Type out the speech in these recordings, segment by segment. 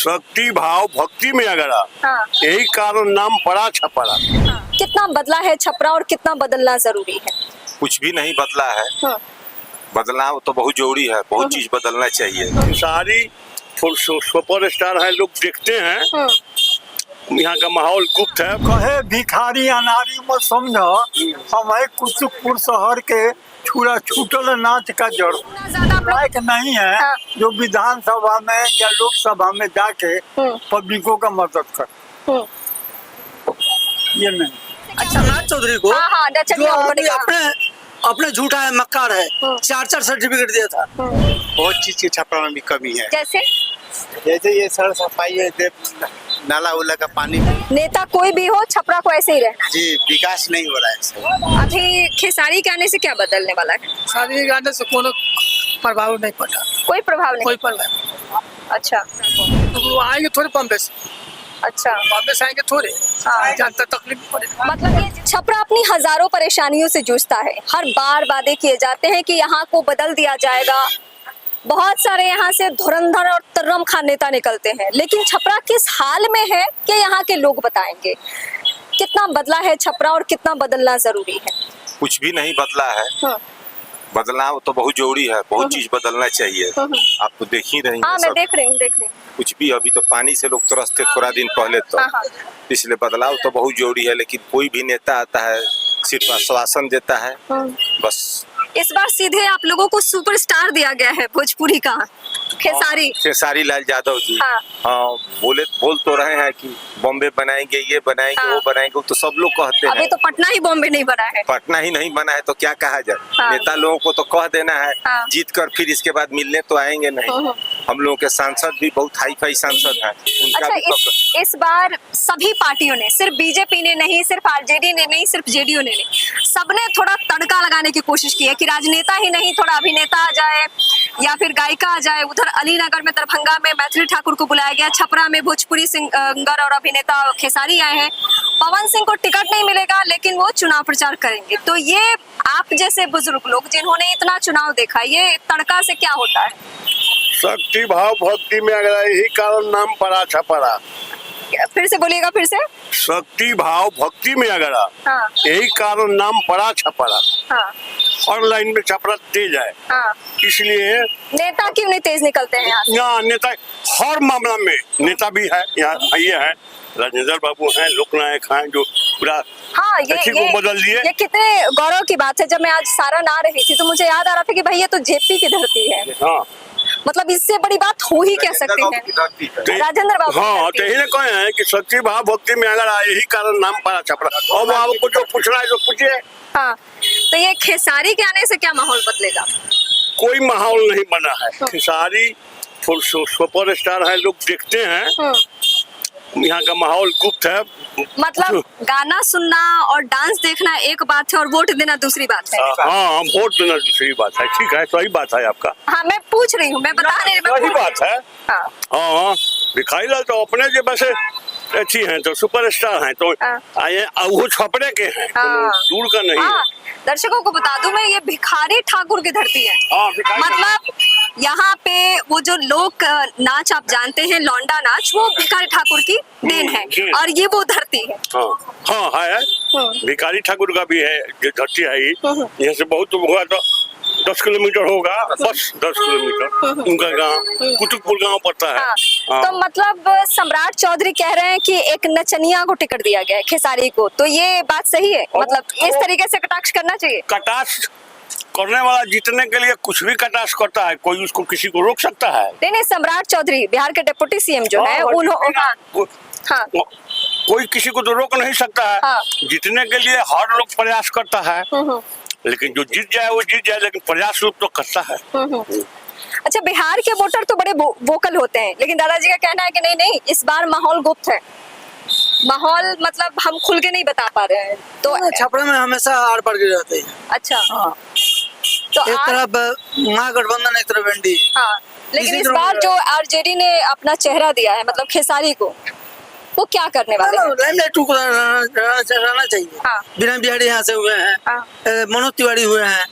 शक्ति भाव भक्ति में अगड़ा, हाँ। यही कारण नाम पड़ा छपरा। कितना बदला है छपरा और कितना बदलना जरूरी है? कुछ भी नहीं बदला है। बदलना तो बहुत जरूरी है, बहुत चीज बदलना चाहिए। सारी सुपर स्टार है, लोग देखते हैं, यहाँ का माहौल गुप्त है। कहे भिखारी अनारी मत समझो, हमारे कुतुबपुर शहर के छुरा छूटल नाच का जड़ लायक नहीं है। हाँ। जो विधानसभा में या लोकसभा में जाके पब्लिकों का मदद कर, ये नहीं। अच्छा नाथ चौधरी को हाँ, जो आदमी अपने झूठा है, मक्कार है, 4 सर्टिफिकेट दिया था। बहुत चीज की छपरा में भी कमी है, जैसे ये सड़क सफाई है, नाला उला का पानी। नेता कोई भी हो, छपरा को ऐसे ही रहना जी, विकास नहीं हो रहा है। अभी खेसारी के आने से क्या बदलने वाला है? शादी गाने से कोनो प्रभाव नहीं पड़ा, कोई प्रभाव नहीं। कोई प्रभाव। अच्छा वो आएंगे थोड़े बम्बे से, अच्छा बम्बे से आएंगे थोड़े, हाँ। जानता तकलीफ पड़ेगा। मतलब ये छपरा अपनी हजारों परेशानियों से जूझता है। हर बार वादे किए जाते हैं कि यहाँ को बदल दिया जाएगा, बहुत सारे यहाँ से धुरंधर और तर्रम खान नेता निकलते हैं, लेकिन छपरा किस हाल में है कि यहाँ के लोग बताएंगे। कितना बदला है छपरा और कितना बदलना जरूरी है? कुछ भी नहीं बदला है। बदलना तो बहुत जरूरी है, बहुत चीज बदलना चाहिए। आप तो देख ही रही हैं। हाँ, मैं देख रही हूँ। कुछ भी अभी तो पानी से लोग तरसते थोड़ा दिन पहले तो, इसलिए बदलाव तो बहुत जरूरी है। लेकिन कोई भी नेता आता है सिर्फ आश्वासन देता है बस। इस बार सीधे आप लोगों को सुपरस्टार दिया गया है भोजपुरी का, खेसारी लाल यादव जी। हाँ, बोल तो रहे हैं कि बॉम्बे बनाएंगे, ये बनाएंगे, वो बनाएंगे, तो सब लोग कहते हैं। अभी तो पटना ही बॉम्बे नहीं बना है। पटना ही नहीं बना है तो क्या कहा जाए। नेता लोगों को तो कह देना है, जीत कर फिर इसके बाद मिलने तो आएंगे नहीं। हम लोगों के सांसद भी बहुत हाई फाई सांसद हैं। अच्छा, इस बार सभी पार्टियों ने, सिर्फ बीजेपी ने नहीं, सिर्फ आरजेडी ने नहीं, सिर्फ जेडीयू ने नहीं, सबने थोड़ा तड़का लगाने की कोशिश की है कि राजनेता ही नहीं, थोड़ा अभिनेता आ जाए या फिर गायिका आ जाए। उधर अलीनगर में, दरभंगा में मैथिली ठाकुर को बुलाया गया, छपरा में भोजपुरी सिंगर और अभिनेता खेसारी आए हैं। पवन सिंह को टिकट नहीं मिलेगा लेकिन वो चुनाव प्रचार करेंगे। तो ये आप जैसे बुजुर्ग लोग जिन्होंने इतना चुनाव देखा, ये तड़का से क्या होता है? शक्ति भाव भक्ति में अगड़ा, यही कारण नाम पड़ा छपरा। फिर से बोलिएगा, फिर से। शक्ति भाव भक्ति में अगड़ा, हाँ। यही कारण नाम पड़ा छपरा। हाँ। और लाइन में छपरा तेज है। हाँ। इसलिए नेता क्यों नहीं तेज निकलते हैं यहाँ? नेता हर मामला में नेता भी है यहाँ। ये है राजेंद्र बाबू हैं, लोकनायक हैं, जो पूरा ये बदल दिए। ये कितने गौरव की बात है। जब मैं आज सारण आ रही थी तो मुझे याद आ रहा था कि भाई ये तो जेपी की धरती है। हाँ, मतलब इससे बड़ी बात हो ही क्या सकती है। राजेंद्र बाबू। हाँ, तो यही कहे हैं कि शक्ति भाव भक्ति में अगर यही कारण नाम पड़ा छपरा। अब आपको जो पूछना है जो पूछिए। हाँ, तो ये खेसारी के आने से क्या माहौल बदलेगा? कोई माहौल नहीं बना है। खेसारी सुपर स्टार है, लोग देखते हैं, यहाँ का माहौल गुप्त है। मतलब गाना सुनना और डांस देखना एक बात है और वोट देना दूसरी बात है। हाँ, वोट देना दूसरी बात है। ठीक है, सही बात है आपका। हाँ, मैं पूछ रही हूँ, मैं बता रही हूँ। सही बात है। हाँ, भिखारी लाल तो अपने जो वैसे अच्छी हैं, तो सुपरस्टार हैं, तो आए वो छपरे के हैं, दूर का नहीं है। दर्शकों को बता दूं मैं, ये भिखारी ठाकुर की धरती है। मतलब यहाँ पे वो जो लोक नाच आप जानते हैं, लौंडा नाच, वो भिखारी ठाकुर की देन है और ये वो धरती है। हाँ, है। भिखारी ठाकुर का भी है, जो धरती है। यहाँ से बहुत हुआ तो 10 किलोमीटर होगा, बस 10 किलोमीटर उनका गांव कुतुबपुर गांव पड़ता है। तो मतलब सम्राट चौधरी कह रहे हैं कि एक नचनिया को टिकट दिया गया है खेसारी को, तो ये बात सही है? मतलब इस तरीके से कटाक्ष करना चाहिए? कटाक्ष करने वाला जीतने के लिए कुछ भी कटाक्ष करता है, कोई उसको किसी को रोक सकता है? नहीं, सम्राट चौधरी बिहार के डिप्टी सीएम जो है, उन्होंने कोई किसी को तो रोक नहीं सकता है। जीतने के लिए हर लोग प्रयास करता है, लेकिन जो जीत जाए वो जीत जाए, लेकिन प्रयास लोग तो करता है। अच्छा, बिहार के वोटर तो बड़े वोकल होते हैं, लेकिन दादाजी का कहना है कि नहीं, इस बार माहौल गुप्त है। माहौल मतलब हम खुल के नहीं बता पा रहे हैं। तो छपरा में हमेशा आर पार गिर जाते हैं। अच्छा। तो एक तरफ महागठबंधन, एक तरफ एनडीए। हाँ, लेकिन इस बार जो आरजेडी ने अपना चेहरा दिया है, मतलब खेसारी को, वो क्या करने वाले हैं? रहना चाहिए। बिना बिहारी यहाँ से हुए हैं, मनोज तिवारी हुए हैं,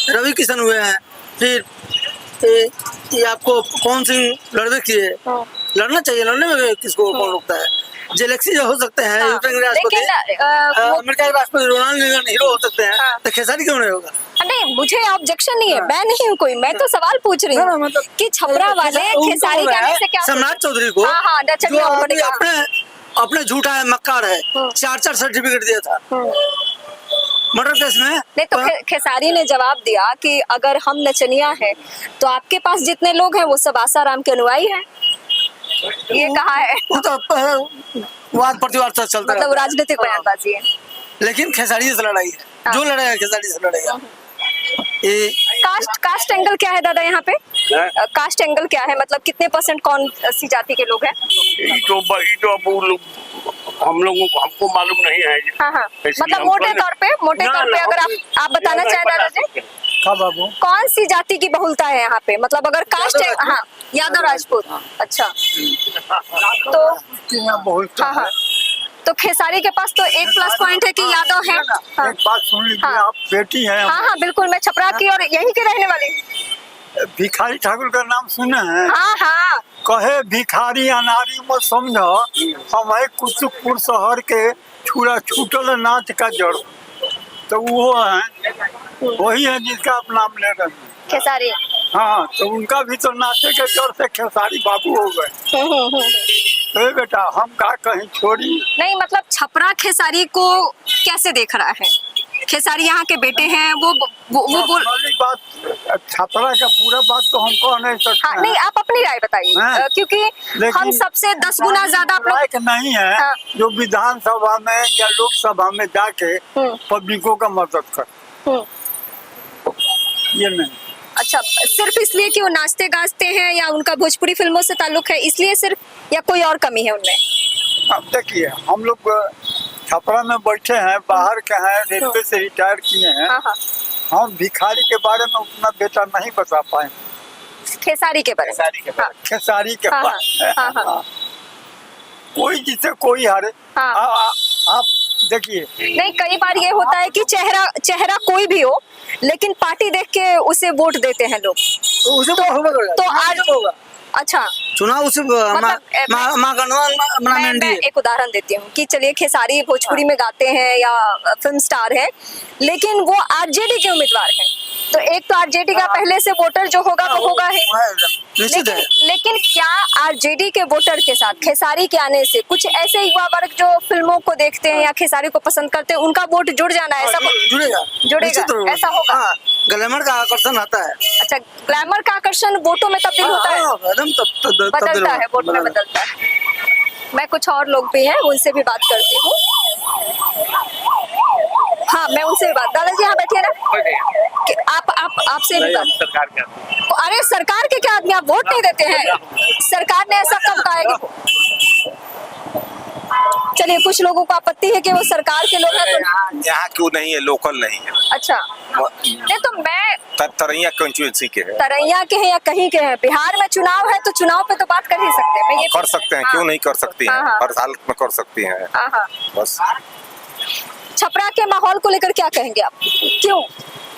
रवि किशन हुए हैं, फिर ये आपको पवन सिंह लड़वे किए, लड़ना चाहिए, लड़ने में किसको कौन रोकता है। जेलेक्सी जो हो सकते हैं, हाँ, यूक्रेन के राष्ट्रपति, अमेरिका के राष्ट्रपति रोनाल्ड रेगन हीरो हो सकते हैं, तो खेसारी क्यों नहीं होगा? नहीं, मुझे ऑब्जेक्शन नहीं है, मैं नहीं हूँ कोई, मैं तो सवाल पूछ रही हूँ मतलब कि छपरा वाले खेसारी कहने से क्या सम्राट चौधरी को हाँ हाँ नचनिया जो उन्होंने आदमी कहा। अपने झूठा है, मक्कार है, 4 सर्टिफिकेट दिया था मर्डर केस में। नहीं तो खेसारी ने जवाब दिया कि अगर हम नचनिया है तो आपके पास जितने लोग हैं वो सब आसाराम के अनुयायी हैं, ये कहा है। वो तो वाद प्रतिवाद तो चलता मतलब रहता है। राजनीतिक बयानबाजी है। लेकिन खेसारी से लड़ाई है, जो लड़ेगा खेसारी से लड़ेगा। ये कास्ट एंगल क्या है दादा यहाँ पे? कास्ट एंगल क्या है, मतलब कितने % कौन सी जाति के लोग हैं? ये तो अब वो लोग हम लोगों को हमको मालूम नहीं है। हाँ हाँ, इसलिए मतलब हम मोटे कहने- तौर पे ना, ना, अगर आप बताना नहीं चाहें पता दादा जी, सकते। हाँ बाबू, कौन सी जाति की बहुलता है यहाँ पे, मतलब अगर कास्ट यादव हाँ यादव राजपूत, अच्छा तो यहाँ बहुत हाँ हाँ, तो खेसारी के पास तो एक प्लस पॉइंट है कि यादव है। हाँ एक बात सुन लीजिए, हाँ। आप बेटी हैं, हाँ हाँ बिल्कुल, मैं छपरा की और यहीं की रहने वाली। भिखारी ठाकुर का नाम सुने हैं? हाँ हाँ कहे भिखारी अनारी मत समझो, हमारे कुतुबपुर शहर के छुरा छूटल नाच का जड़, तो वो है, वही है जिसका आप नाम ले रहे हैं। खेसारी। हाँ, तो उनका भी तो नाचे के जड़ से खेसारी बाबू हो गए। तो बेटा हम का कहीं छोड़ी। नहीं मतलब छपरा खेसारी को कैसे देख रहा है? खेसारी यहाँ के बेटे हैं, वो बोल वाली बात, छपरा का पूरा बात तो हम कह नहीं सकते हाँ, हैं। नहीं आप अपनी राय बताइए, हाँ। क्योंकि लेकिन हम सबसे 10 गुना ज्यादा आप लोग लायक नहीं है हाँ। जो विधानसभा में या लोकसभा में जाके पब्लिकों का मदद कर, ये नहीं। अच्छा, सिर्फ इसलिए कि वो नाचते गाजते हैं या उनका भोजपुरी फिल्मों से ताल्लुक है इसलिए सिर्फ, या कोई और कमी है उनमें? अब देखिए, हम लोग छपरा में बैठे हैं, बाहर के हैं, रेलवे से रिटायर किए हैं, हाँ हाँ, हम भिखारी के बारे में उतना बेटा नहीं बता पाए, खेसारी के बारे में। हाँ खेसारी के हाँ, बारे हाँ, हाँ, हाँ। कोई जिसे कोई हारे। हाँ। आप देखिए, नहीं, कई बार ये होता है कि चेहरा कोई भी हो लेकिन पार्टी देख के उसे वोट देते हैं लोग, तो उसे तो आज होगा अच्छा चुनाव उसे माँ का मैं एक उदाहरण देती हूँ कि चलिए खेसारी भोजपुरी में गाते हैं या फिल्म स्टार है, लेकिन वो आरजेडी के उम्मीदवार हैं, तो एक तो आरजेडी का पहले से वोटर जो होगा वो होगा ही, निश्चित है। लेकिन क्या आरजेडी के वोटर के साथ खेसारी के आने से कुछ ऐसे युवा वर्ग जो फिल्मों को देखते हैं या खेसारी को पसंद करते हैं उनका वोट जुड़ जाना है? ऐसा जुड़ेगा, ऐसा होगा? ग्लैमर का आकर्षण आता है। अच्छा, ग्लैमर का आकर्षण वोटों में तब्दील होता है, बदलता है, वोट में बदलता है। मैं कुछ और लोग भी हैं, उनसे भी बात करती हूँ। हाँ, मैं उनसे भी बात, दादाजी यहाँ बैठिए ना, कि आपसे भी बात। सरकार के आदमी। अरे सरकार के क्या आदमी, आप वोट नहीं देते हैं? सरकार ने ऐसा कब कहा है कि चलिए, कुछ लोगों को आपत्ति है कि वो सरकार के लोग हैं तो यहाँ क्यों नहीं है, लोकल नहीं है, अच्छा, नहीं तो मैं तरैया कंस्टिट्यूएंसी के है। तरैया के हैं या कहीं के हैं, बिहार में चुनाव है तो चुनाव पे तो बात कर ही सकते हैं। मैं ये कर सकते हैं, क्यों नहीं कर सकती हैं, हाँ, हाँ। हर साल में कर सकती हैं। हाँ हाँ, बस छपरा के माहौल को लेकर क्या कहेंगे आप? क्यों?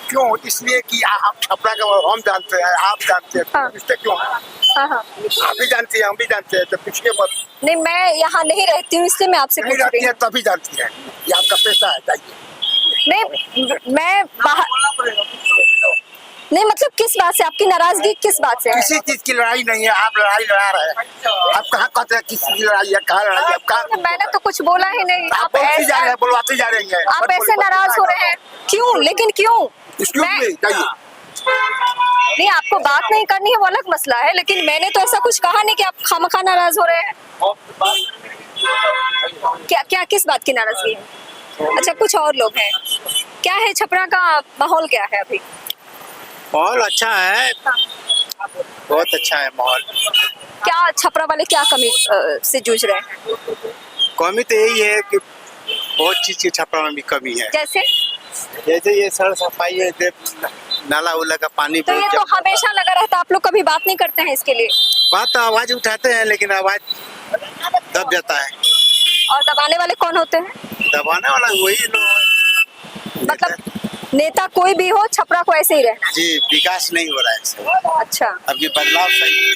क्यों? इसलिए कि आप छपरा का हम जानते हैं, आप जानते हैं, हाँ। इससे क्यों? हाँ हाँ, आप भी जानती हैं, हम भी जानते हैं, तो पिछले बार नहीं मैं यहाँ नहीं रहती हूँ इसलिए मैं आपसे नहीं पूछ रही जानती है तभी जानती है, ये आपका पेशा है, जाइए। नहीं मैं बाहर नहीं, मतलब किस बात से आपकी नाराजगी, किस बात से है? किसी चीज की लड़ाई नहीं है, आप लड़ाई लड़ा रहे हैं। आप कहाँ कहते हैं किसी की लड़ाई है, कहाँ लड़ाई है? आप कहाँ मैंने तो कुछ बोला ही नहीं। आप बोलती जा रहे हैं, बुलवाती जा रही है। आप ऐसे नाराज हो रहे हैं क्यों? लेकिन क्यों? Excuse me, जाइए। नहीं, आपको बात नहीं करनी है वो अलग मसला है, लेकिन मैंने तो ऐसा कुछ कहा नहीं कि आप खामखा नाराज हो रहे हैं। क्या किस बात की नाराजगी है? अच्छा, कुछ और लोग हैं, क्या है छपरा का माहौल, क्या है अभी? माहौल अच्छा है, बहुत अच्छा है माहौल। क्या छपरा वाले क्या कमी से जूझ रहे हैं? कमी तो यही है कि बहुत चीज की छपरा में भी कमी है, जैसे जैसे ये सड़क सफाई है, नाला उला का पानी तो ये तो हमेशा लगा रहता, आप लोग कभी बात नहीं करते हैं इसके लिए? बात तो आवाज उठाते हैं, लेकिन आवाज दब जाता है। और दबाने वाले कौन होते हैं? दबाने वाला वही लोग, मतलब नेता कोई भी हो, छपरा को ऐसे ही रहना। जी, विकास नहीं हो रहा है सर। अच्छा, अब ये बदलाव सही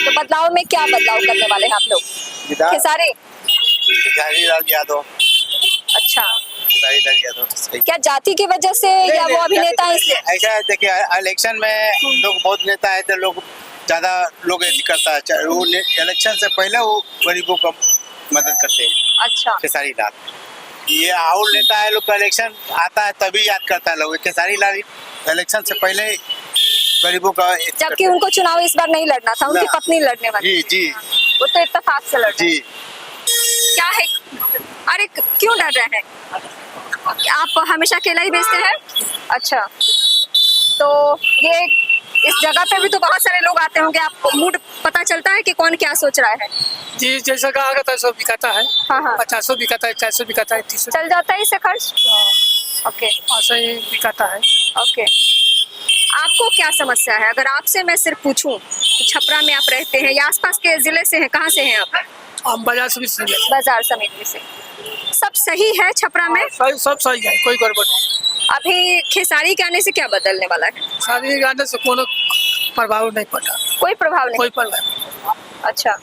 तो बदलाव में क्या बदलाव करने वाले हैं आप लोग? विधान खेसारी। खेसारी लाल यादव, अच्छा, खेसारी लाल यादव सही। क्या जाति की वजह से या वो अभिनेता है इसलिए? ऐसा है, देखिए इलेक्शन में लोग बहुत नेता है तो लोग ज्यादा लोग ऐसी करता है, चाहे वो इलेक्शन से पहले वो गरीबों को मदद करते हैं। अच्छा, खेसारी लाल ये और नेता है, लोग का इलेक्शन आता है तभी याद करता है लोग। खेसारी लाल इलेक्शन से पहले गरीबों का जबकि उनको चुनाव इस बार नहीं लड़ना था, उनकी ना। पत्नी लड़ने वाली। जी जी वो तो इत्तेफाक से लड़ रहे जी। हैं। क्या है? अरे क्यों डर रहे हैं? आप हमेशा अकेला ही बेचते हैं? अच्छा, तो ये इस जगह पे भी तो बहुत सारे लोग आते होंगे, आपको मूड पता चलता है कि कौन क्या सोच रहा है? जी, जैसा कहा गया था सब बिकाता है। हाँ हाँ, 50 बिकाता है, 400 बिकाता है, 300 चल जाता है इससे खर्च। ओके ऐसा ही बिकाता है। ओके, आपको क्या समस्या है? अगर आपसे मैं सिर्फ पूछूं कि छपरा में आप रहते हैं या आसपास के जिले से हैं, कहाँ से हैं आप? हम बाजार से भी सही है। बाजार समिति से। सब सही है छपरा में? सही, सब सही है, कोई गड़बड़ नहीं। अभी खेसारी के आने से क्या बदलने वाला है? शादी गाने से कोनो प्रभाव नहीं पड़ा, कोई प्रभाव नहीं। कोई प्रभाव नहीं। अच्छा,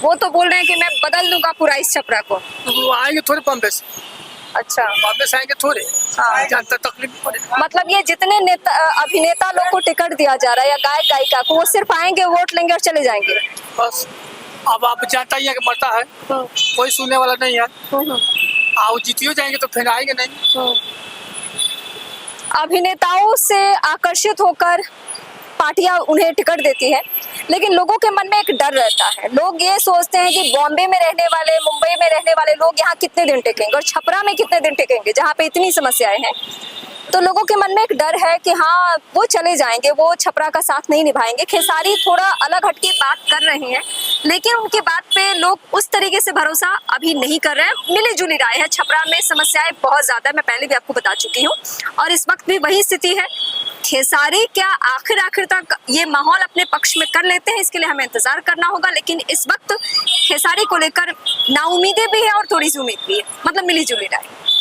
वो तो बोल रहे हैं कि मैं बदल दूंगा पूरा इस छपरा को। वो आएंगे थोड़े बॉम्बे से, अच्छा, बॉम्बे से आएंगे थोड़े, हाँ। जानता तकलीफ नहीं पड़ेगा। मतलब ये जितने नेता अभिनेता लोग को टिकट दिया जा रहा है या गायक गायिका को, वो सिर्फ आएंगे, वोट लेंगे और चले जाएंगे। बस अब आप जानता ही है कि मरता है, कोई सुनने वाला नहीं है। आओ जीतियो जाएंगे तो फिर आएंगे नहीं। अभिनेताओं से आकर्षित होकर पार्टियां उन्हें टिकट देती है, लेकिन लोगों के मन में एक डर रहता है। लोग ये सोचते हैं कि बॉम्बे में रहने वाले, मुंबई में रहने वाले लोग यहाँ कितने दिन टिकेंगे और छपरा में कितने दिन टिकेंगे, जहाँ पे इतनी समस्याएं हैं। तो लोगों के मन में एक डर है कि हाँ वो चले जाएंगे, वो छपरा का साथ नहीं निभाएंगे। खेसारी थोड़ा अलग हटके बात कर रहे हैं, लेकिन उनकी बात पे लोग उस तरीके से भरोसा अभी नहीं कर रहे हैं। मिली जुली राय है, छपरा में समस्याएं बहुत ज्यादा, मैं पहले भी आपको बता चुकी हूँ और इस वक्त भी वही स्थिति है। खेसारी क्या आखिर तक ये माहौल अपने पक्ष में कर लेते हैं, इसके लिए हमें इंतजार करना होगा। लेकिन इस वक्त खेसारी को लेकर नाउमीदें भी है और थोड़ी सी उम्मीद भी है, मतलब मिली जुली राय।